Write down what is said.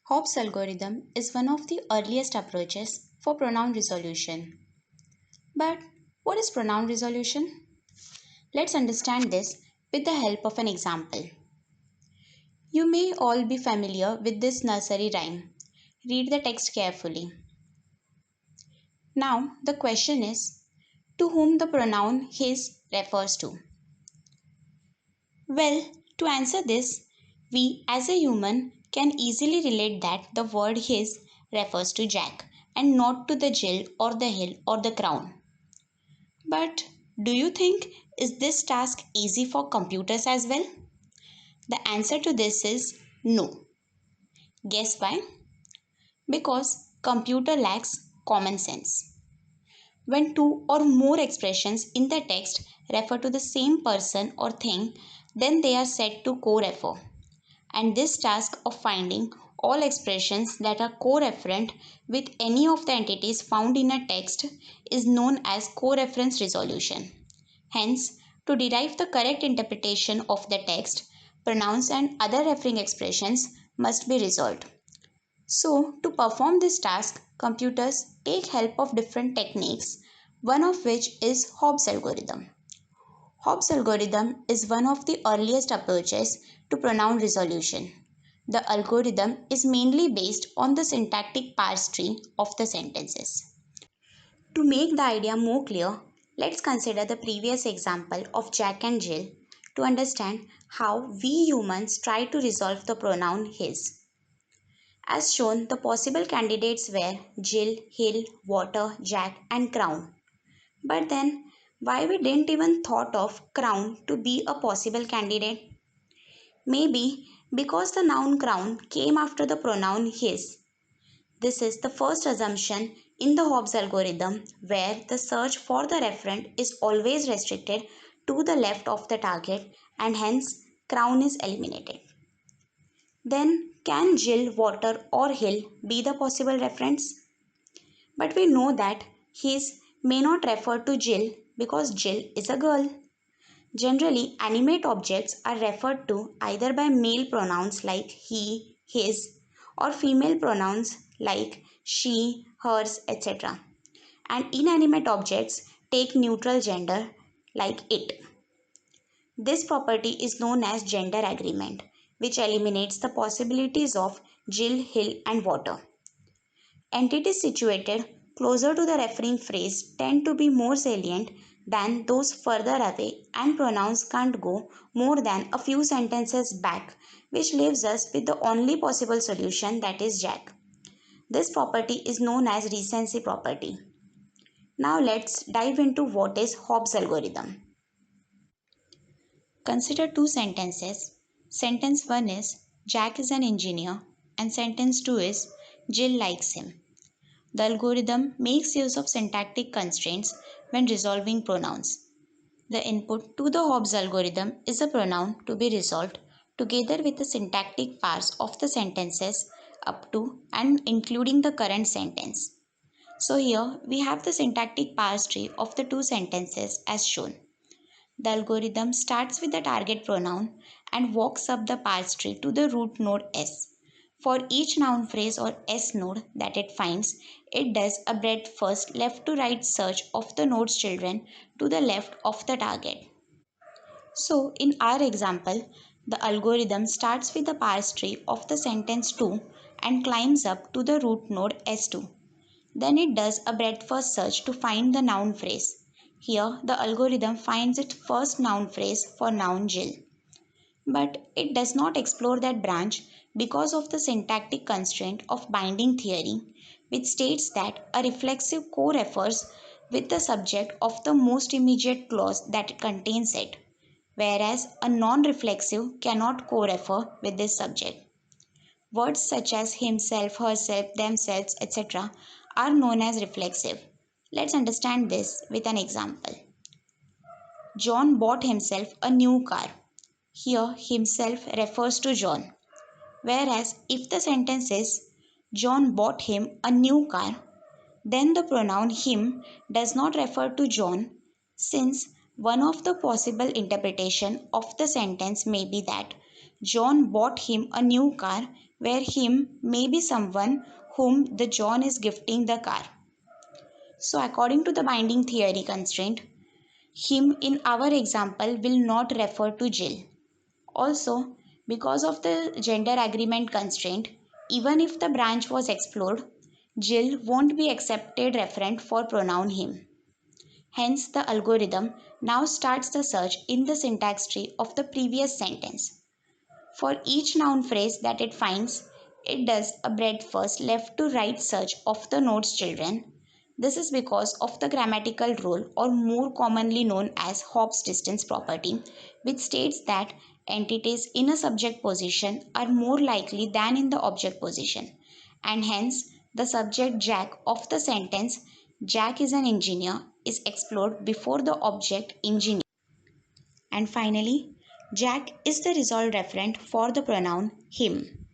Hobb's algorithm is one of the earliest approaches for pronoun resolution. But what is pronoun resolution? Let's understand this with the help of an example. You may all be familiar with this nursery rhyme. Read the text carefully. Now, the question is, to whom the pronoun his refers to? Well, to answer this, we as a human can easily relate that the word his refers to Jack and not to the Jill or the hill or the crown. But do you think is this task easy for computers as well? The answer to this is no. Guess why? Because computer lacks common sense. When two or more expressions in the text refer to the same person or thing, then they are said to co-refer. And this task of finding all expressions that are co-referent with any of the entities found in a text is known as coreference resolution. Hence, to derive the correct interpretation of the text, pronouns and other referring expressions must be resolved. So, to perform this task, computers take help of different techniques, one of which is Hobb's algorithm. Hobb's algorithm is one of the earliest approaches to pronoun resolution. The algorithm is mainly based on the syntactic parse tree of the sentences. To make the idea more clear, let's consider the previous example of Jack and Jill to understand how we humans try to resolve the pronoun his. As shown, the possible candidates were Jill, hill, water, Jack and crown. But then, why we didn't even thought of crown to be a possible candidate? Maybe because the noun crown came after the pronoun his. This is the first assumption in the Hobb's algorithm where the search for the referent is always restricted to the left of the target and hence crown is eliminated. Then can Jill, water or hill be the possible referents? But we know that his may not refer to Jill because Jill is a girl. Generally, animate objects are referred to either by male pronouns like he, his, or female pronouns like she, hers, etc. And inanimate objects take neutral gender like it. This property is known as gender agreement, which eliminates the possibilities of Jill, hill, and water. Entities situated closer to the referring phrase tend to be more salient than those further away, and pronouns can't go more than a few sentences back, which leaves us with the only possible solution, that is Jack. This property is known as recency property. Now let's dive into what is Hobb's algorithm. Consider two sentences. Sentence 1 is Jack is an engineer and sentence 2 is Jill likes him. The algorithm makes use of syntactic constraints when resolving pronouns. The input to the Hobb's algorithm is a pronoun to be resolved together with the syntactic parse of the sentences up to and including the current sentence. So here we have the syntactic parse tree of the two sentences as shown. The algorithm starts with the target pronoun and walks up the parse tree to the root node S. For each noun phrase or S node that it finds, it does a breadth first left to right search of the node's children to the left of the target. So in our example, the algorithm starts with the parse tree of the sentence 2 and climbs up to the root node S2. Then it does a breadth first search to find the noun phrase. Here, the algorithm finds its first noun phrase for noun Jill. But it does not explore that branch because of the syntactic constraint of binding theory, which states that a reflexive co-refers with the subject of the most immediate clause that contains it, whereas a non-reflexive cannot co-refer with this subject. Words such as himself, herself, themselves, etc. are known as reflexive. Let's understand this with an example. John bought himself a new car. Here, himself refers to John. Whereas, if the sentence is John bought him a new car, then the pronoun him does not refer to John, since one of the possible interpretation of the sentence may be that John bought him a new car where him may be someone whom the John is gifting the car. So according to the binding theory constraint, him in our example will not refer to Jill. Also, because of the gender agreement constraint, even if the branch was explored, Jill won't be accepted referent for pronoun him. Hence, the algorithm now starts the search in the syntax tree of the previous sentence. For each noun phrase that it finds, it does a breadth first left to right search of the node's children. This is because of the grammatical rule, or more commonly known as Hobb's distance property, which states that entities in a subject position are more likely than in the object position, and hence the subject Jack of the sentence Jack is an engineer is explored before the object engineer. And finally, Jack is the resolved referent for the pronoun him.